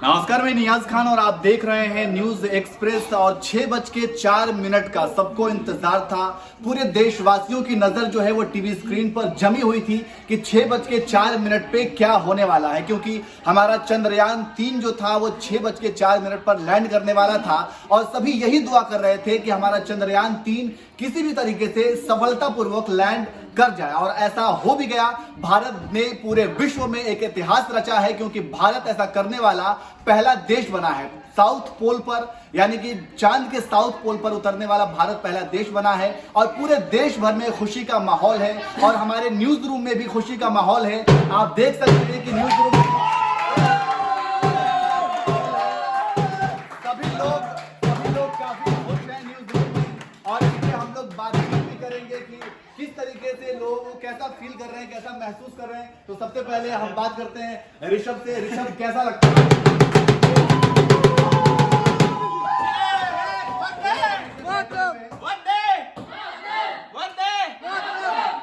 नमस्कार, मैं नियाज खान और आप देख रहे हैं न्यूज एक्सप्रेस। और 6:04 का सबको इंतजार था। पूरे देशवासियों की नजर जो है वो टीवी स्क्रीन पर जमी हुई थी कि 6:04 पे क्या होने वाला है, क्योंकि हमारा चंद्रयान 3 जो था वो 6:04 पर लैंड करने वाला था। और सभी यही दुआ कर रहे थे कि हमारा चंद्रयान 3 किसी भी तरीके से सफलतापूर्वक लैंड कर जाए, और ऐसा हो भी गया। भारत ने पूरे विश्व में एक इतिहास रचा है, क्योंकि भारत ऐसा करने वाला पहला देश बना है। साउथ पोल पर, यानी कि चांद के साउथ पोल पर उतरने वाला भारत पहला देश बना है। और पूरे देश भर में खुशी का माहौल है, और हमारे न्यूज रूम में भी खुशी का माहौल है। आप देख सकते हैं कि न्यूज रूम में सभी लोग काफी खुश हैं न्यूज रूम में। और इसमें हम लोग बातचीत भी करेंगे कि किस तरीके से लोग कैसा फील कर रहे हैं, कैसा महसूस कर रहे हैं। तो सबसे पहले हम बात करते हैं ऋषभ से। ऋषभ, कैसा लगता है?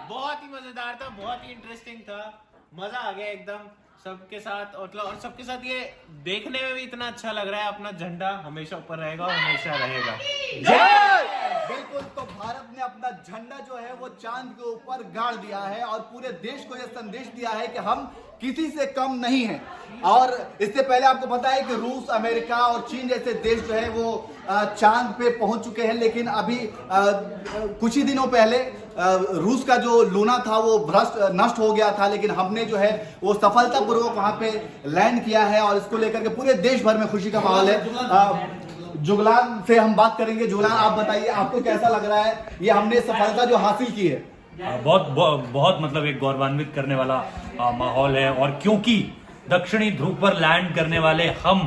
बहुत ही मजेदार था, बहुत ही इंटरेस्टिंग था, मजा आ गया एकदम सबके साथ। और सबके साथ ये देखने में भी इतना अच्छा लग रहा है। अपना झंडा हमेशा ऊपर रहेगा और हमेशा रहेगा। बिल्कुल। तो भारत ने अपना झंडा जो है वो चांद के ऊपर गाड़ दिया है, और पूरे देश को यह संदेश दिया है कि हम किसी से कम नहीं हैं। और इससे पहले आपको पता है कि रूस, अमेरिका और चीन जैसे देश जो है वो चांद पे पहुंच चुके हैं। लेकिन अभी कुछ ही दिनों पहले रूस का जो लूना था वो नष्ट हो गया था, लेकिन हमने जो है वो सफलतापूर्वक वहां पे लैंड किया है। और इसको लेकर के पूरे देश भर में खुशी का माहौल है। जुगलान से हम बात करेंगे। जुगलान, आप बताइए, आपको कैसा लग रहा है ये हमने सफलता जो हासिल की है? बहुत मतलब एक गौरवान्वित करने वाला माहौल है। और क्योंकि दक्षिणी ध्रुव पर लैंड करने वाले हम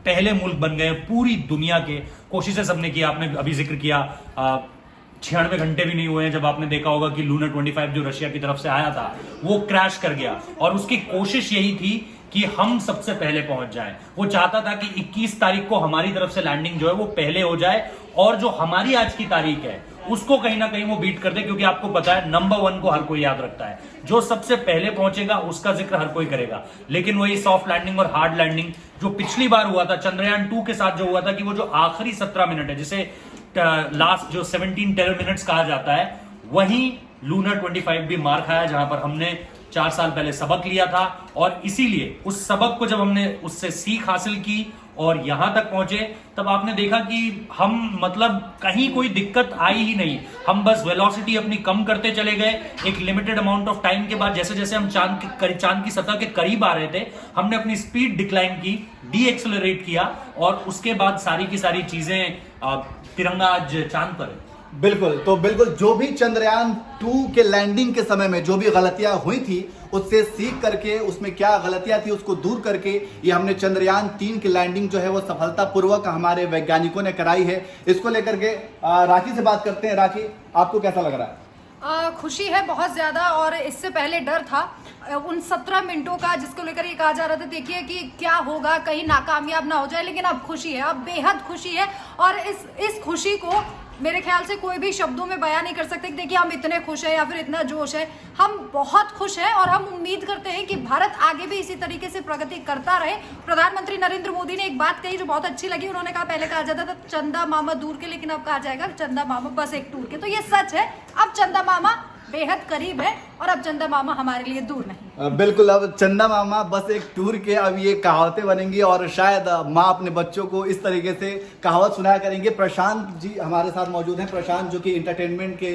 पहले मुल्क बन गए पूरी दुनिया के। कोशिशें सबने की, आपने अभी जिक्र किया 96 घंटे भी नहीं हुए हैं जब आपने देखा होगा कि लूनर 25 जो रशिया की तरफ से आया था वो क्रैश कर गया। और उसकी कोशिश यही थी कि हम सबसे पहले पहुंच जाएं। वो चाहता था कि 21 तारीख को हमारी तरफ से लैंडिंग जो है वो पहले हो जाए, और जो हमारी आज की तारीख है उसको कहीं ना कहीं वो बीट कर दे। क्योंकि आपको पता है नंबर 1 को हर कोई याद रखता है, जो सबसे पहले पहुंचेगा उसका जिक्र हर कोई करेगा। लेकिन वही सॉफ्ट लैंडिंग और हार्ड लैंडिंग जो पिछली बार हुआ था चंद्रयान 2 के साथ, जो हुआ था कि वो जो आखिरी 17 मिनट है, जिसे लास्ट जो 17 टेरर मिनट्स कहा जाता है, वहीं लूनर 25 भी मार खाया, जहां पर हमने 4 साल पहले सबक लिया था। और इसीलिए उस सबक को जब हमने उससे सीख हासिल की और यहां तक पहुंचे, तब आपने देखा कि हम मतलब कहीं कोई दिक्कत आई ही नहीं। हम बस वेलोसिटी अपनी कम करते चले गए। एक लिमिटेड अमाउंट ऑफ टाइम के बाद जैसे जैसे हम चांद की सतह के करीब आ रहे थे, हमने अपनी स्पीड डिक्लाइन की, डी एक्सेलरेट किया, और उसके बाद सारी की सारी चीजें तिरंगा आज चांद पर है। बिल्कुल। तो बिल्कुल जो भी चंद्रयान 2 के लैंडिंग के समय में जो भी गलतियां हुई थी, उससे सीख करके उसमें क्या गलतियां थी उसको दूर करके ये हमने चंद्रयान 3 की लैंडिंग जो है वो सफलतापूर्वक हमारे वैज्ञानिकों ने कराई है। इसको लेकर के राखी से बात करते हैं। राखी, आपको कैसा लग रहा है? खुशी है बहुत ज्यादा, और इससे पहले डर था उन 17 मिनटों का जिसको लेकर ये कहा जा रहा था देखिए कि क्या होगा, कहीं नाकामयाब ना हो जाए। लेकिन अब खुशी है, अब बेहद खुशी है। और इस खुशी को मेरे ख्याल से कोई भी शब्दों में बयान नहीं कर सकते कि देखिए हम इतने खुश हैं या फिर इतना जोश है। हम बहुत खुश हैं, और हम उम्मीद करते हैं कि भारत आगे भी इसी तरीके से प्रगति करता रहे। प्रधानमंत्री नरेंद्र मोदी ने एक बात कही जो बहुत अच्छी लगी। उन्होंने कहा, पहले कहा जाता था चंदा मामा दूर के, लेकिन अब कहा जाएगा चंदा मामा बस एक टूर के। तो ये सच है, अब चंदा मामा बेहद करीब है, और अब चंदा मामा हमारे लिए दूर नहीं। बिल्कुल, अब चंदा मामा बस एक टूर के। अब ये कहावतें बनेंगी, और शायद माँ अपने बच्चों को इस तरीके से कहावत सुनाया करेंगे। प्रशांत जी हमारे साथ मौजूद हैं। प्रशांत जो कि इंटरटेनमेंट के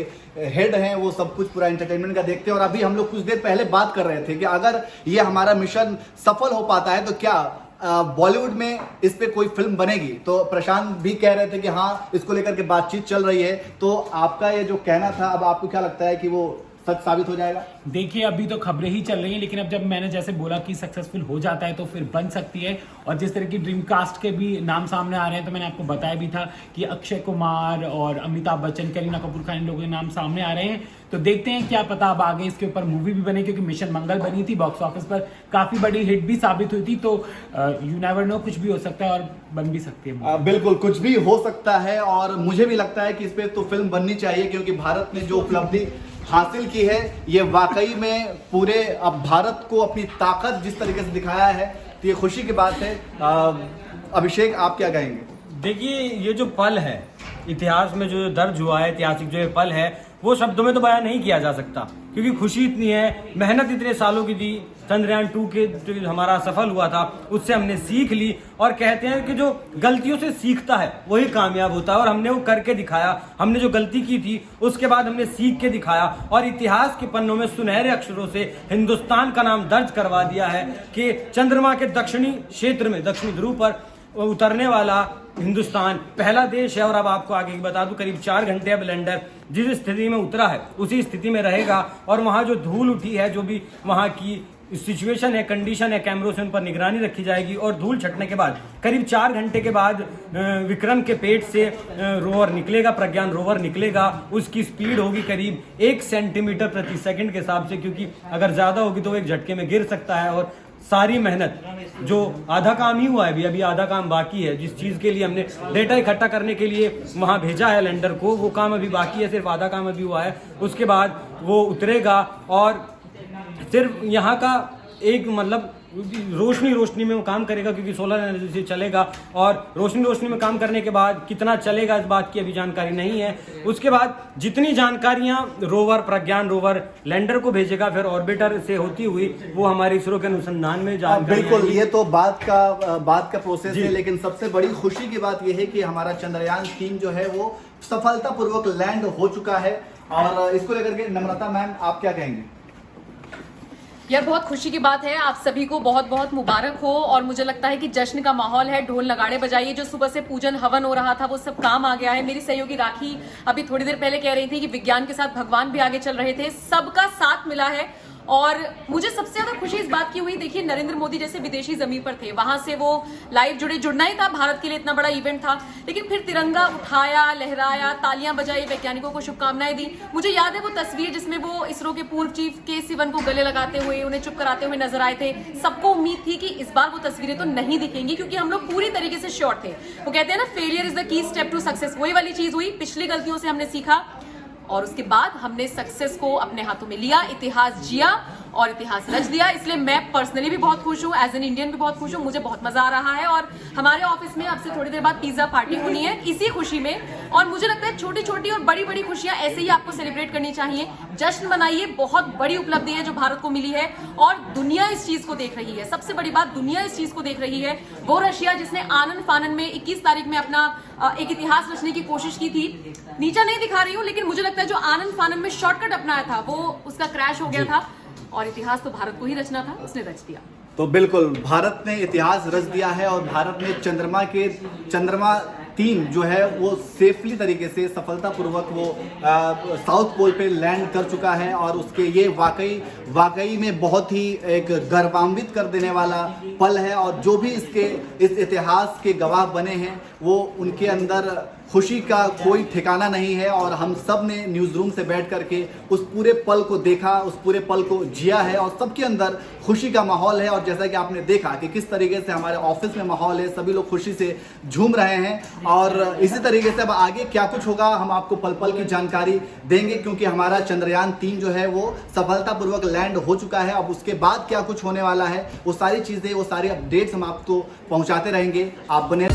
हेड हैं, वो सब कुछ पूरा इंटरटेनमेंट का देखते हैं। और अभी हम लोग कुछ देर पहले बात कर रहे थे कि अगर ये हमारा मिशन सफल हो पाता है तो क्या बॉलीवुड में इस पे कोई फिल्म बनेगी। तो प्रशांत भी कह रहे थे कि हाँ, इसको लेकर के बातचीत चल रही है। तो आपका ये जो कहना था, अब आपको क्या लगता है कि वो सच साबित हो जाएगा? देखिए, अभी तो खबरें ही चल रही हैं, लेकिन अब जब मैंने जैसे बोला कि सक्सेसफुल हो जाता है तो फिर बन सकती है। और जिस तरह की ड्रीम कास्ट के भी नाम सामने आ रहे हैं, तो मैंने आपको बताया भी था कि अक्षय कुमार और अमिताभ बच्चन, करीना कपूर खान, इन लोगों के नाम सामने आ रहे हैं। तो देखते हैं, क्या पता अब आगे इसके ऊपर मूवी भी बने, क्योंकि मिशन मंगल बनी थी, बॉक्स ऑफिस पर काफी बड़ी हिट भी साबित हुई थी। तो यू नेवर नो, कुछ भी हो सकता है और बन भी सकती है। बिल्कुल, कुछ भी हो सकता है। और मुझे भी लगता है कि इस पे तो फिल्म बननी चाहिए, क्योंकि भारत ने जो उपलब्धि हासिल की है, ये वाकई में पूरे अब भारत को अपनी ताकत जिस तरीके से दिखाया है, तो ये खुशी की बात है। अभिषेक, आप क्या कहेंगे? देखिए, ये जो पल है इतिहास में जो दर्ज हुआ है, ऐतिहासिक जो ये पल है, वो शब्दों में तो बयान नहीं किया जा सकता, क्योंकि खुशी इतनी है, मेहनत इतने सालों की थी। चंद्रयान 2 के जो हमारा सफल हुआ था, उससे हमने सीख ली, और कहते हैं कि जो गलतियों से सीखता है वही कामयाब होता है, और हमने वो करके दिखाया। हमने जो गलती की थी उसके बाद हमने सीख के दिखाया, और इतिहास के पन्नों में सुनहरे अक्षरों से हिंदुस्तान का नाम दर्ज करवा दिया है कि चंद्रमा के दक्षिणी क्षेत्र में, दक्षिणी ध्रुव पर उतरने वाला हिंदुस्तान पहला देश है। और अब आपको आगे बता दूं, करीब 4 घंटे अब लैंडर जिस स्थिति में उतरा है उसी स्थिति में रहेगा, और वहां जो धूल उठी है, जो भी वहां की सिचुएशन है, कंडीशन है, कैमरों से उन पर निगरानी रखी जाएगी, और धूल छटने के बाद करीब 4 घंटे के बाद विक्रम के पेट से रोवर निकलेगा, प्रज्ञान रोवर निकलेगा। उसकी स्पीड होगी करीब 1 सेंटीमीटर प्रति सेकंड के हिसाब से, क्योंकि अगर ज्यादा होगी तो वो एक झटके में गिर सकता है। और सारी मेहनत, जो आधा काम ही हुआ है, अभी आधा काम बाकी है, जिस चीज के लिए हमने डेटा इकट्ठा करने के लिए वहां भेजा है लैंडर को, वो काम अभी बाकी है, सिर्फ आधा काम अभी हुआ है। उसके बाद वो उतरेगा, और सिर्फ यहाँ का एक मतलब रोशनी में वो काम करेगा, क्योंकि सोलर एनर्जी से चलेगा, और रोशनी में काम करने के बाद कितना चलेगा इस बात की अभी जानकारी नहीं है। उसके बाद जितनी जानकारियां रोवर, प्रज्ञान रोवर लैंडर को भेजेगा, फिर ऑर्बिटर से होती हुई वो हमारे इसरो के अनुसंधान में बिल्कुल, ये तो बात का प्रोसेस है, लेकिन सबसे बड़ी खुशी की बात यह है कि हमारा चंद्रयान 3 जो है वो सफलतापूर्वक लैंड हो चुका है। और इसको लेकर के नम्रता मैम, आप क्या कहेंगे? यार, बहुत खुशी की बात है, आप सभी को बहुत बहुत मुबारक हो। और मुझे लगता है कि जश्न का माहौल है, ढोल नगाड़े बजाइए। जो सुबह से पूजन हवन हो रहा था वो सब काम आ गया है। मेरी सहयोगी राखी अभी थोड़ी देर पहले कह रही थी कि विज्ञान के साथ भगवान भी आगे चल रहे थे, सबका साथ मिला है। और मुझे सबसे ज्यादा खुशी इस बात की हुई, देखिए नरेंद्र मोदी जैसे विदेशी जमीन पर थे, वहां से वो लाइव जुड़ना ही था, भारत के लिए इतना बड़ा इवेंट था, लेकिन फिर तिरंगा उठाया, लहराया, तालियां बजाई, वैज्ञानिकों को शुभकामनाएं दी। मुझे याद है वो तस्वीर जिसमें वो इसरो के पूर्व चीफ के सिवन को गले लगाते हुए, उन्हें चुप कराते हुए नजर आए थे। सबको उम्मीद थी कि इस बार वो तस्वीरें तो नहीं दिखेंगी, क्योंकि हम लोग पूरी तरीके से श्योर थे। वो कहते हैं ना, failure is the key step to success, वही वाली चीज हुई। पिछली गलतियों से हमने सीखा, और उसके बाद हमने सक्सेस को अपने हाथों में लिया, इतिहास जिया और इतिहास रच दिया। इसलिए मैं पर्सनली भी बहुत खुश हूँ, एज एन इंडियन भी बहुत खुश हूँ, मुझे बहुत मजा आ रहा है। और हमारे ऑफिस में अब से थोड़ी देर बाद पिज्जा पार्टी होनी है इसी खुशी में। और मुझे लगता है छोटी छोटी और बड़ी बड़ी खुशियां ऐसे ही आपको सेलिब्रेट करनी चाहिए। जश्न मनाइए, बहुत बड़ी उपलब्धि है जो भारत को मिली है, और दुनिया इस चीज को देख रही है। सबसे बड़ी बात, दुनिया इस चीज को देख रही है। वो रशिया जिसने आनन फानन में 21 तारीख में अपना एक इतिहास रचने की कोशिश की थी, नीचा नहीं दिखा रही हूँ, लेकिन मुझे लगता है जो आनंद फानन में शॉर्टकट अपनाया था वो उसका क्रैश हो गया था, और इतिहास तो भारत को ही रचना था, उसने रच दिया। तो बिल्कुल भारत ने इतिहास रच दिया है, और भारत ने चंद्रमा 3 जो है वो सेफली तरीके से सफलतापूर्वक वो साउथ पोल पे लैंड कर चुका है। और उसके ये वाकई में बहुत ही एक गर्वान्वित कर देने वाला पल है। और जो भी इस इतिहास के गवाह बने हैं, वो उनके अंदर खुशी का कोई ठिकाना नहीं है। और हम सब ने न्यूज़ रूम से बैठ करके उस पूरे पल को देखा, उस पूरे पल को जिया है, और सबके अंदर खुशी का माहौल है। और जैसा कि आपने देखा कि किस तरीके से हमारे ऑफिस में माहौल है, सभी लोग खुशी से झूम रहे हैं। और इसी तरीके से अब आगे क्या कुछ होगा हम आपको पल पल की जानकारी देंगे, क्योंकि हमारा चंद्रयान 3 जो है वो सफलतापूर्वक लैंड हो चुका है। अब उसके बाद क्या कुछ होने वाला है, वो सारी चीज़ें, वो सारी अपडेट्स हम आपको पहुंचाते रहेंगे। आप बने